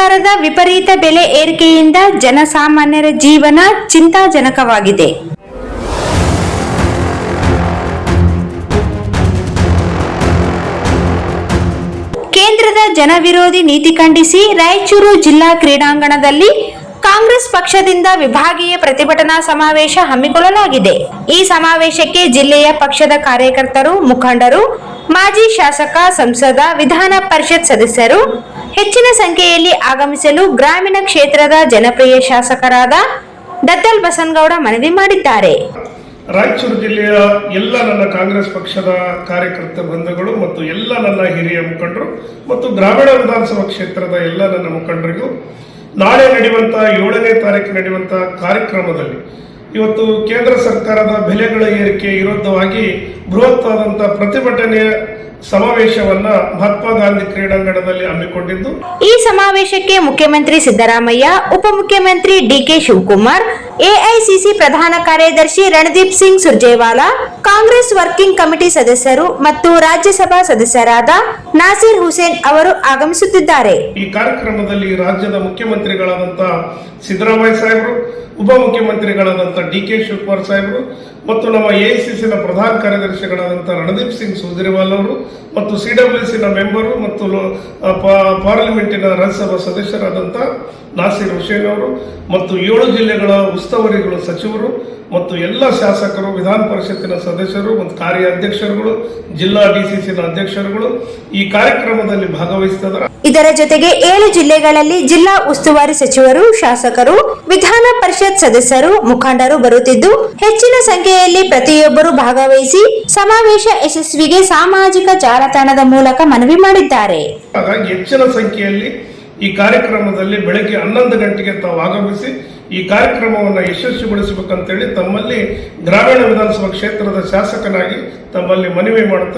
ಬಂಗಾರದ ವಿಪರೀತ ಬೆಲೆ ಏರಿಕೆಯಿಂದ ಜನಸಾಮಾನ್ಯರ ಜೀವನ ಚಿಂತಾಜನಕವಾಗಿದೆ. ಕೇಂದ್ರದ ಜನವಿರೋಧಿ ನೀತಿ ಖಂಡಿಸಿ ರಾಯಚೂರು ಜಿಲ್ಲಾ ಕ್ರೀಡಾಂಗಣದಲ್ಲಿ ಕಾಂಗ್ರೆಸ್ ಪಕ್ಷದಿಂದ ವಿಭಾಗೀಯ ಪ್ರತಿಭಟನಾ ಸಮಾವೇಶ ಹಮ್ಮಿಕೊಳ್ಳಲಾಗಿದೆ. ಈ ಸಮಾವೇಶಕ್ಕೆ ಜಿಲ್ಲೆಯ ಪಕ್ಷದ ಕಾರ್ಯಕರ್ತರು, ಮುಖಂಡರು, ಮಾಜಿ ಶಾಸಕ, ಸಂಸದ, ವಿಧಾನ ಪರಿಷತ್ ಸದಸ್ಯರು ಹೆಚ್ಚಿನ ಸಂಖ್ಯೆಯಲ್ಲಿ ಆಗಮಿಸಲು ಗ್ರಾಮೀಣ ಕ್ಷೇತ್ರದ ಜನಪ್ರಿಯ ಶಾಸಕರಾದ ದದ್ದಲ್ ಬಸನಗೌಡ ಮನವಿ ಮಾಡಿದ್ದಾರೆ. ರಾಯಚೂರು ಜಿಲ್ಲೆಯ ಎಲ್ಲ ನನ್ನ ಕಾಂಗ್ರೆಸ್ ಪಕ್ಷದ ಕಾರ್ಯಕರ್ತ ಬಂಧುಗಳು ಮತ್ತು ಎಲ್ಲ ನನ್ನ ಹಿರಿಯ ಮುಖಂಡರು ಮತ್ತು ಗ್ರಾಮೀಣ ವಿಧಾನಸಭಾ ಕ್ಷೇತ್ರದ ಎಲ್ಲ ನನ್ನ ಮುಖಂಡರಿಗೂ ನಾಳೆ ನಡೆಯುವಂಥ 7ನೇ ತಾರೀಕು ನಡೆಯುವಂಥ ಕಾರ್ಯಕ್ರಮದಲ್ಲಿ ಇವತ್ತು ಕೇಂದ್ರ ಸರ್ಕಾರದ ಬೆಲೆಗಳ ಏರಿಕೆ ವಿರುದ್ಧವಾಗಿ ಬೃಹತ್ತಾದಂಥ ಪ್ರತಿಭಟನೆಯ ಸಮಾವೇಶವನ್ನ ಮಹಾತ್ಮ ಗಾಂಧಿ ಕ್ರೀಡಾಂಗಣದಲ್ಲಿ ಹಮ್ಮಿಕೊಂಡಿದ್ದು, ಈ ಸಮಾವೇಶಕ್ಕೆ ಮುಖ್ಯಮಂತ್ರಿ ಸಿದ್ದರಾಮಯ್ಯ, ಉಪಮುಖ್ಯಮಂತ್ರಿ ಡಿಕೆ ಶಿವಕುಮಾರ್, ಎಐಸಿಸಿ ಪ್ರಧಾನ ಕಾರ್ಯದರ್ಶಿ ರಣದೀಪ್ ಸಿಂಗ್ ಸುರ್ಜೇವಾಲಾ, ಕಾಂಗ್ರೆಸ್ ವರ್ಕಿಂಗ್ ಕಮಿಟಿ ಸದಸ್ಯರು ಮತ್ತು ರಾಜ್ಯಸಭಾ ಸದಸ್ಯರಾದ ನಾಸೀರ್ ಹುಸೇನ್ ಅವರು ಆಗಮಿಸುತ್ತಿದ್ದಾರೆ. ಈ ಕಾರ್ಯಕ್ರಮದಲ್ಲಿ ರಾಜ್ಯದ ಮುಖ್ಯಮಂತ್ರಿಗಳಾದಂತಹ ಸಿದ್ದರಾಮಯ್ಯ ಸಾಹೇಬರು, ಉಪಮುಖ್ಯಮಂತ್ರಿಗಳಾದಂಥ ಡಿಕೆ ಶಿವಕುಮಾರ್ ಸಾಹೇಬರು ಮತ್ತು ನಮ್ಮ ಎಐಸಿಸಿನ ಪ್ರಧಾನ ಕಾರ್ಯದರ್ಶಿಗಳಾದಂಥ ರಣದೀಪ್ ಸಿಂಗ್ ಸುರ್ಜೇವಾಲಾ ಅವರು ಮತ್ತು ಸಿಡಬ್ಲ್ಯೂಸಿನ ಮೆಂಬರು ಮತ್ತು ಪಾರ್ಲಿಮೆಂಟಿನ ರಾಜ್ಯಸಭಾ ಸದಸ್ಯರಾದಂಥ ನಾಸೀರ್ ಹುಸೇನ್ ಅವರು ಮತ್ತು 7 ಜಿಲ್ಲೆಗಳ ಉಸ್ತುವಾರಿಗಳು ಸಚಿವರು ಮತ್ತು ಎಲ್ಲ ಶಾಸಕರು, ವಿಧಾನ ಪರಿಷತ್ತಿನ ಸದಸ್ಯರು ಮತ್ತು ಕಾರ್ಯ ಅಧ್ಯಕ್ಷರುಗಳು, ಜಿಲ್ಲಾ ಡಿಸಿಸಿನ ಅಧ್ಯಕ್ಷರುಗಳು ಈ ಕಾರ್ಯಕ್ರಮದಲ್ಲಿ ಭಾಗವಹಿಸಿದ್ದಾರೆ. ಇದರ ಜೊತೆಗೆ 7 ಜಿಲ್ಲೆಗಳಲ್ಲಿ ಜಿಲ್ಲಾ ಉಸ್ತುವಾರಿ ಸಚಿವರು, ಶಾಸಕರು, ವಿಧಾನ ಪರಿಷತ್ ಸದಸ್ಯರು, ಮುಖಂಡರು ಬರುತ್ತಿದ್ದು ಹೆಚ್ಚಿನ ಸಂಖ್ಯೆಯಲ್ಲಿ ಪ್ರತಿಯೊಬ್ಬರು ಭಾಗವಹಿಸಿ ಸಮಾವೇಶ ಯಶಸ್ವಿಗೆ ಸಾಮಾಜಿಕ ಜಾಲತಾಣದ ಮೂಲಕ ಮನವಿ ಮಾಡಿದ್ದಾರೆ. ಹಾಗಾಗಿ ಹೆಚ್ಚಿನ ಸಂಖ್ಯೆಯಲ್ಲಿ ಈ ಕಾರ್ಯಕ್ರಮದಲ್ಲಿ ಬೆಳಗ್ಗೆ 11 ಗಂಟೆಗೆ ತಾವು ಆಗಮಿಸಿ ಈ ಕಾರ್ಯಕ್ರಮವನ್ನು ಯಶಸ್ವಿಗೊಳಿಸಬೇಕಂತೇಳಿ ತಮ್ಮಲ್ಲಿ ಗ್ರಾಮೀಣ ವಿಧಾನಸಭಾ ಕ್ಷೇತ್ರದ ಶಾಸಕನಾಗಿ ತಮ್ಮಲ್ಲಿ ಮನವಿ ಮಾಡುತ್ತಾರೆ.